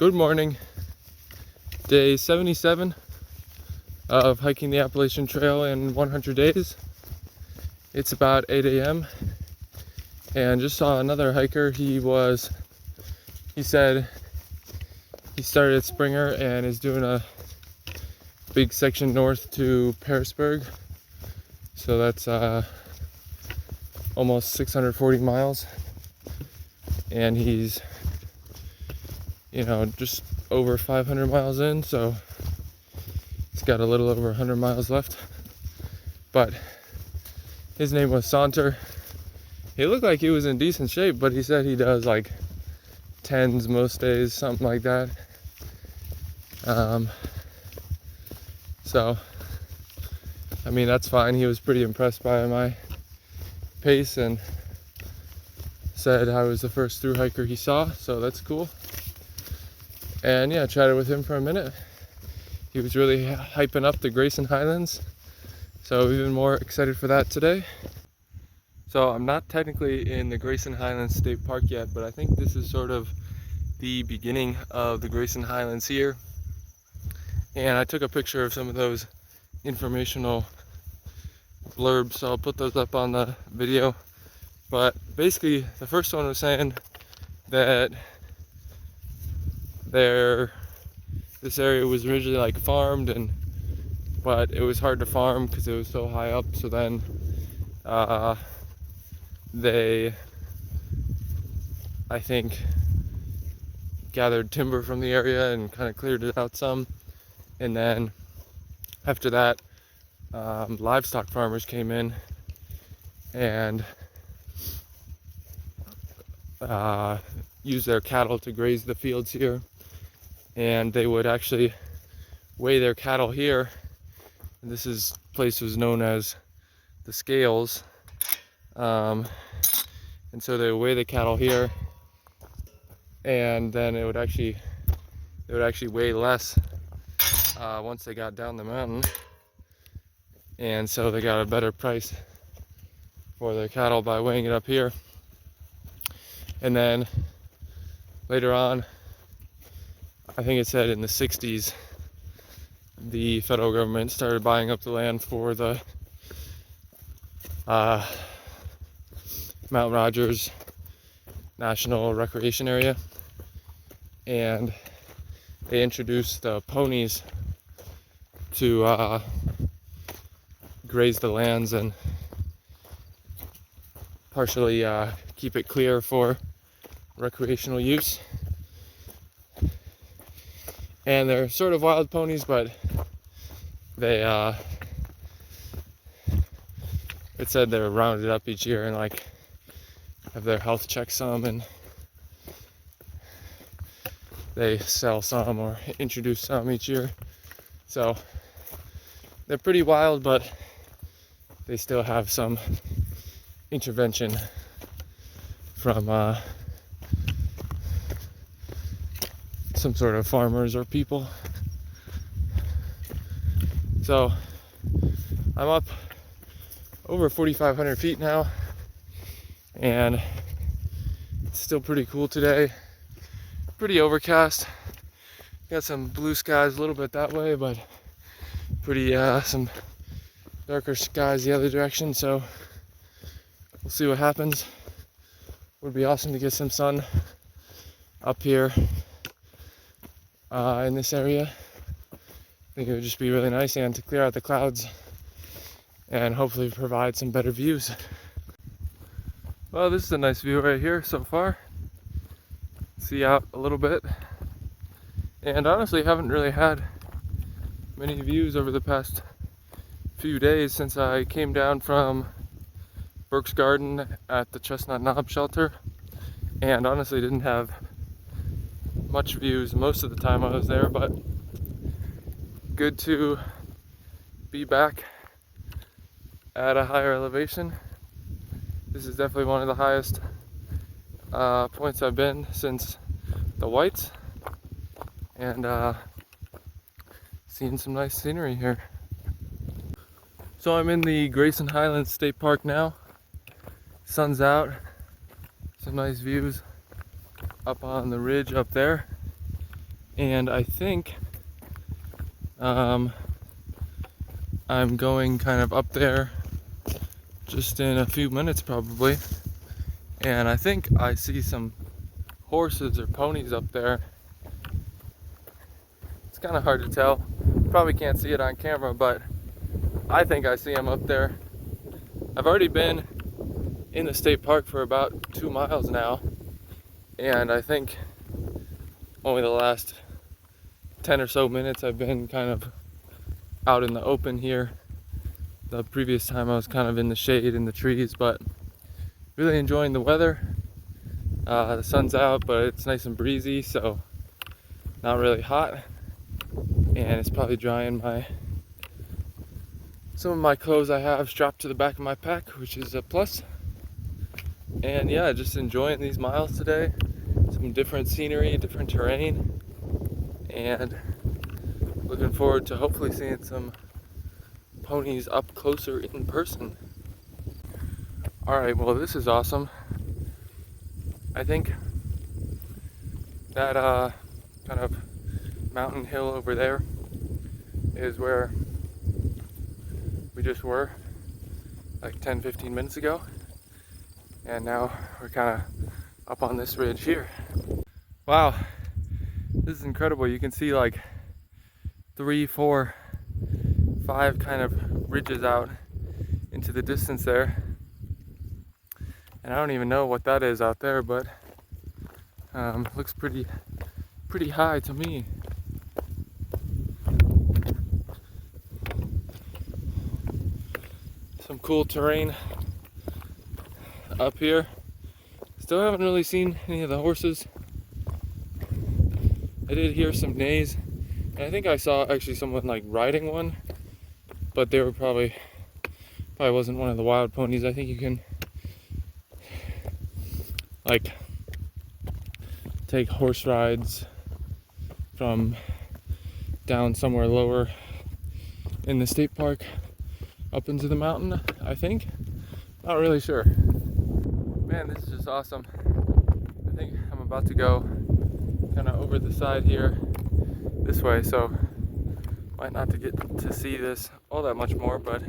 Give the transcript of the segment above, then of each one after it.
Good morning. Day 77 of hiking the Appalachian Trail in 100 days. It's about 8 a.m. and just saw another hiker. He said he started at Springer and is doing a big section north to Pearisburg. So that's almost 640 miles. And he's just over 500 miles in, so he's got a little over 100 miles left. But his name was Saunter. He looked like he was in decent shape, but he said he does like 10s most days, something like that. So I mean, that's fine. He was pretty impressed by my pace and said I was the first through hiker he saw, so that's cool. And yeah, chatted with him for a minute. He was really hyping up the Grayson Highlands, so even more excited for that today. So I'm not technically in the Grayson Highlands State Park yet, but I think this is sort of the beginning of the Grayson Highlands here. And I took a picture of some of those informational blurbs, so I'll put those up on the video. But basically, the first one was saying that this area was originally like farmed, but it was hard to farm because it was so high up. So then they, I think, gathered timber from the area and kind of cleared it out some. And then after that, livestock farmers came in and used their cattle to graze the fields here. And they would actually weigh their cattle here. And this place was known as the scales. And so they would weigh the cattle here, and then they would actually weigh less once they got down the mountain. And so they got a better price for their cattle by weighing it up here. And then later on, I think it said in the 60s, the federal government started buying up the land for the Mount Rogers National Recreation Area. And they introduced the ponies to graze the lands and partially keep it clear for recreational use. And they're sort of wild ponies, but they it said they're rounded up each year and like have their health checked some, and they sell some or introduce some each year. So they're pretty wild, but they still have some intervention from some sort of farmers or people. So I'm up over 4,500 feet now, and it's still pretty cool today. Pretty overcast. Got some blue skies a little bit that way, but pretty some darker skies the other direction. So we'll see what happens. Would be awesome to get some sun up here in this area. I think it would just be really nice, and to clear out the clouds and hopefully provide some better views. Well, this is a nice view right here so far. See out a little bit, and honestly haven't really had many views over the past few days since I came down from Burke's Garden at the Chestnut Knob shelter, and honestly didn't have much views most of the time I was there. But good to be back at a higher elevation. This is definitely one of the highest points I've been since the Whites, and seeing some nice scenery here. So I'm in the Grayson Highlands State Park now. Sun's out, some nice views up on the ridge up there, and I think I'm going kind of up there just in a few minutes probably, and I think I see some horses or ponies up there. It's kind of hard to tell, probably can't see it on camera, but I think I see them up there. I've already been in the state park for about 2 miles now, and I think only the last 10 or so minutes I've been kind of out in the open here. The previous time I was kind of in the shade in the trees, but really enjoying the weather. The sun's out, but it's nice and breezy, so not really hot, and it's probably drying some of my clothes I have strapped to the back of my pack, which is a plus. And yeah, just enjoying these miles today. Some different scenery, different terrain, and looking forward to hopefully seeing some ponies up closer in person. Alright, well, this is awesome. I think that kind of mountain hill over there is where we just were like 10-15 minutes ago, and now we're kind of up on this ridge here. Wow, this is incredible. You can see like 3, 4, 5 kind of ridges out into the distance there, and I don't even know what that is out there, but looks pretty high to me. Some cool terrain up here. Still haven't really seen any of the horses. I did hear some neighs, and I think I saw actually someone like riding one, but they were probably wasn't one of the wild ponies. I think you can like take horse rides from down somewhere lower in the state park up into the mountain, I think. Not really sure. Man, this is just awesome. I think I'm about to go kind of over the side here this way, so might not to get to see this all that much more, but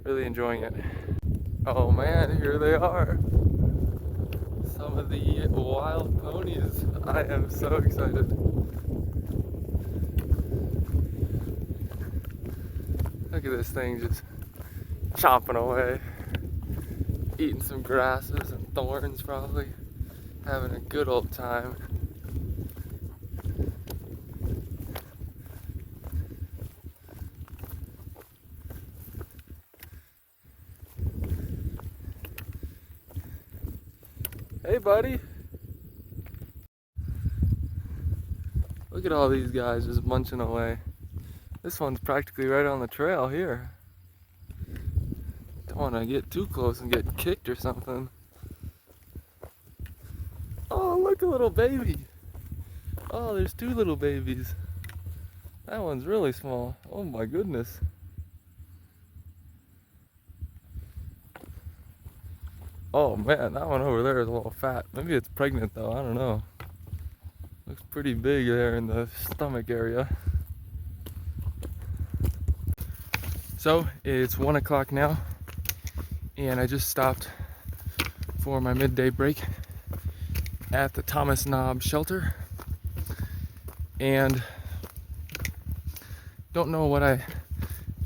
really enjoying it. Oh man, here they are. Some of the wild ponies. I am so excited. Look at this thing just chomping away, eating some grasses and thorns probably, having a good old time. Hey buddy! Look at all these guys just munching away. This one's practically right on the trail here. Don't want to get too close and get kicked or something. Oh, look, a little baby. Oh, there's 2 little babies. That one's really small. Oh my goodness. Oh man, that one over there is a little fat. Maybe it's pregnant though, I don't know. Looks pretty big there in the stomach area. So it's 1 o'clock now, and I just stopped for my midday break at the Thomas Knob shelter, and don't know what I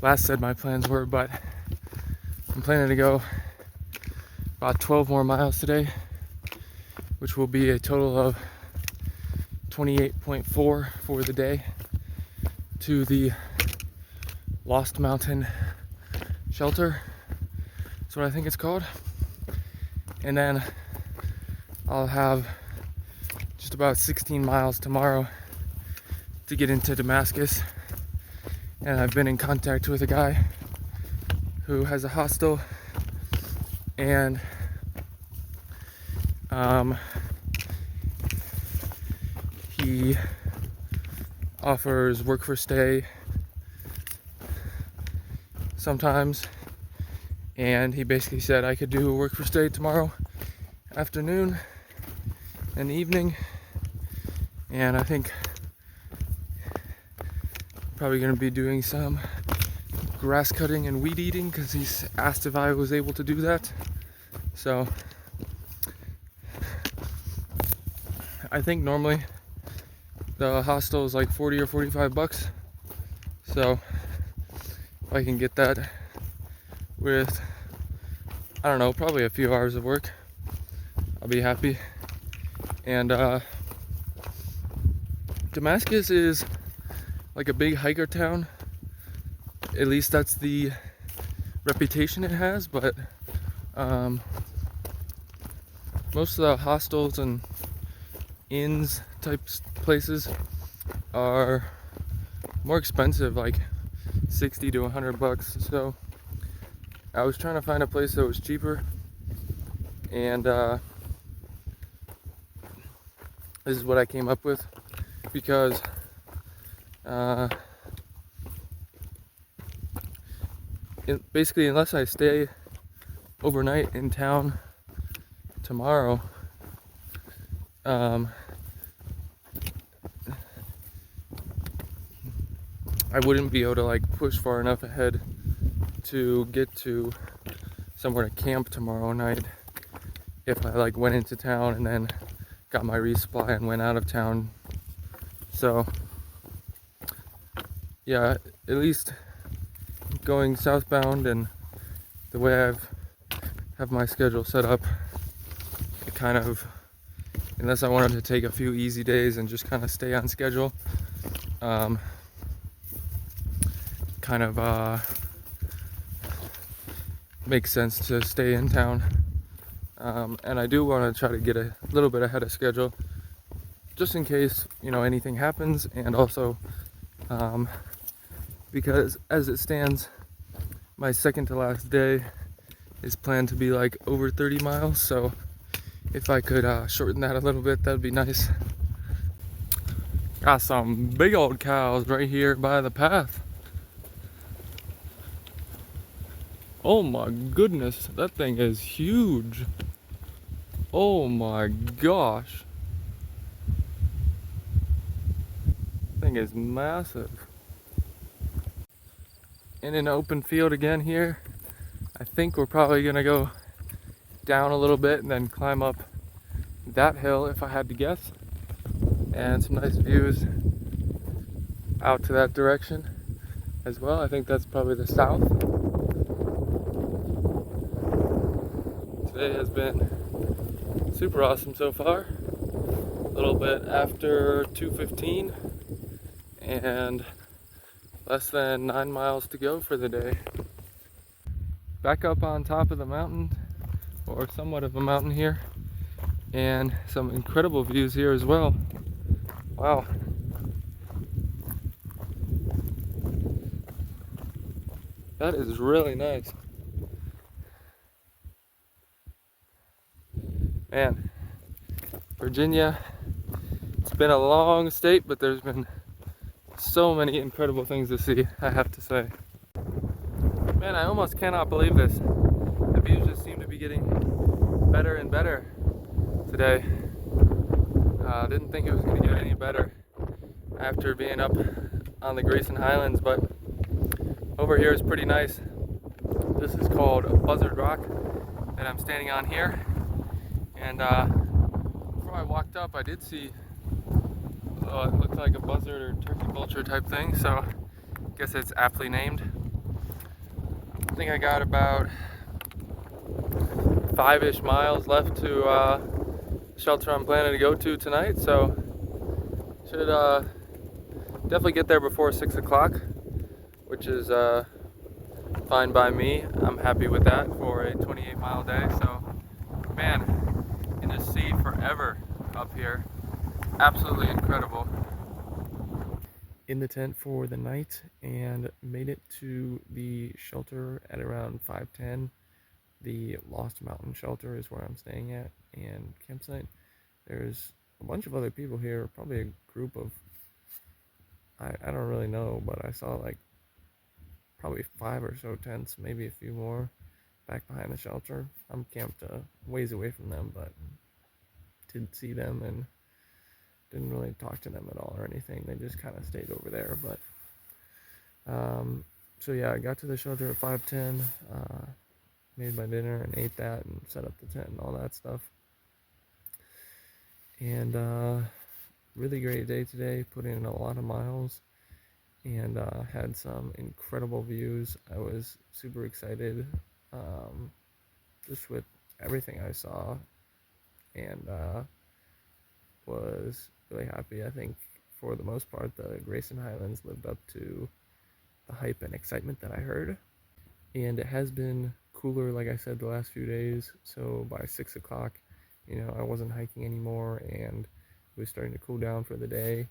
last said my plans were, but I'm planning to go about 12 more miles today, which will be a total of 28.4 for the day to the Lost Mountain shelter. That's what I think it's called. And then I'll have just about 16 miles tomorrow to get into Damascus. And I've been in contact with a guy who has a hostel, and he offers work for stay sometimes, and he basically said I could do work for stay tomorrow afternoon and evening, and I think Probably gonna be doing some grass cutting and weed eating because he's asked if I was able to do that. So I think normally the hostel is like 40 or 45 bucks. So if I can get that with, I don't know, probably a few hours of work, I'll be happy. And Damascus is like a big hiker town. At least that's the reputation it has, but most of the hostels and inns type places are more expensive, like 60 to 100 bucks. So I was trying to find a place that was cheaper, and this is what I came up with, because basically, unless I stay overnight in town tomorrow, I wouldn't be able to like push far enough ahead to get to somewhere to camp tomorrow night if I like went into town and then got my resupply and went out of town. So yeah, at least going southbound and the way have my schedule set up, it kind of, unless I wanted to take a few easy days and just kind of stay on schedule, kind of makes sense to stay in town. And I do want to try to get a little bit ahead of schedule, just in case, you know, anything happens, and also because as it stands, my second to last day is planned to be like over 30 miles, so if I could shorten that a little bit, that'd be nice. Got some big old cows right here by the path. Oh my goodness, that thing is huge. Oh my gosh. Thing is massive. In an open field again here. I think we're probably gonna go down a little bit and then climb up that hill if I had to guess. And some nice views out to that direction as well. I think that's probably the south. Today has been super awesome so far. A little bit after 2:15 and less than 9 miles to go for the day. Back up on top of the mountain, or somewhat of a mountain here, and some incredible views here as well. Wow. That is really nice. Man, Virginia, it's been a long state, but there's been so many incredible things to see, I have to say. Man, I almost cannot believe this. The views just seem to be getting better and better today. Didn't think it was going to get any better after being up on the Grayson Highlands, but over here is pretty nice. This is called Buzzard Rock that I'm standing on here. And before I walked up, I did see, it looked like a buzzard or turkey vulture type thing, so I guess it's aptly named. I think I got about 5-ish miles left to shelter I'm planning to go to tonight, so should definitely get there before 6 o'clock, which is fine by me. I'm happy with that for a 28-mile day. So man, you can just see forever up here. Absolutely incredible. In the tent for the night and made it to the shelter at around 5:10. The Lost Mountain shelter is where I'm staying at, and campsite. There's a bunch of other people here, probably a group of, I don't really know, but I saw like probably 5 or so tents, maybe a few more back behind the shelter. I'm camped a ways away from them, but didn't see them and didn't really talk to them at all or anything. They just kind of stayed over there, but So yeah, I got to the shelter at 5:10, made my dinner and ate that and set up the tent and all that stuff. And really great day today, put in a lot of miles and had some incredible views. I was super excited just with everything I saw, and was really happy. I think for the most part, the Grayson Highlands lived up to the hype and excitement that I heard. And it has been cooler, like I said, the last few days. So by 6 o'clock, I wasn't hiking anymore, and it was starting to cool down for the day,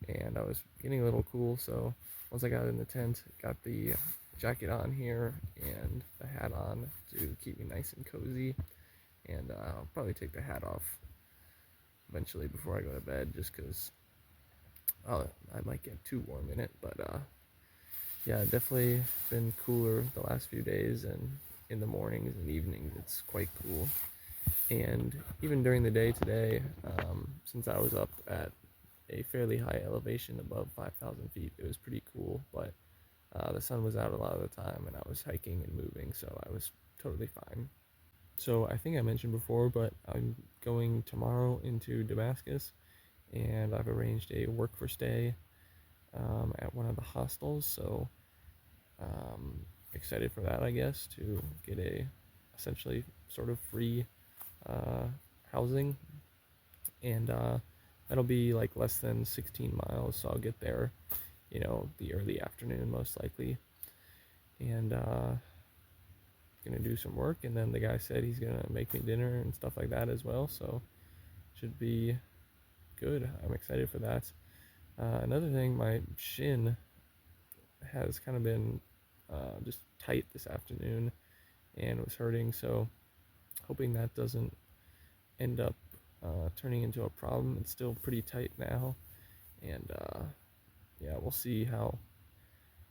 and I was getting a little cool. So once I got in the tent, got the jacket on here and the hat on to keep me nice and cozy. And I'll probably take the hat off eventually before I go to bed, just because I might get too warm in it. But yeah, definitely been cooler the last few days, and in the mornings and evenings it's quite cool. And even during the day today, since I was up at a fairly high elevation above 5,000 feet, it was pretty cool. But the sun was out a lot of the time, and I was hiking and moving, so I was totally fine. So I think I mentioned before, but I'm going tomorrow into Damascus, and I've arranged a work for stay at one of the hostels. So excited for that, I guess, to get a essentially sort of free uh, housing, and that'll be like less than 16 miles, so I'll get there, the early afternoon most likely, and gonna do some work, and then the guy said he's gonna make me dinner and stuff like that as well, so should be good. I'm excited for that. Another thing, my shin has kind of been just tight this afternoon and was hurting, so hoping that doesn't end up turning into a problem. It's still pretty tight now, and yeah, we'll see how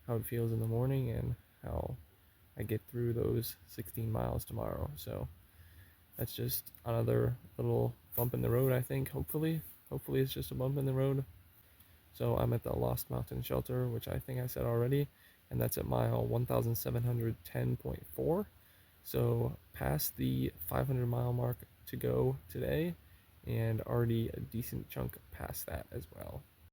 it feels in the morning and how I get through those 16 miles tomorrow. So that's just another little bump in the road, I think. Hopefully it's just a bump in the road. So I'm at the Lost Mountain Shelter, which I think I said already, and that's at mile 1710.4. So past the 500 mile mark to go today, and already a decent chunk past that as well.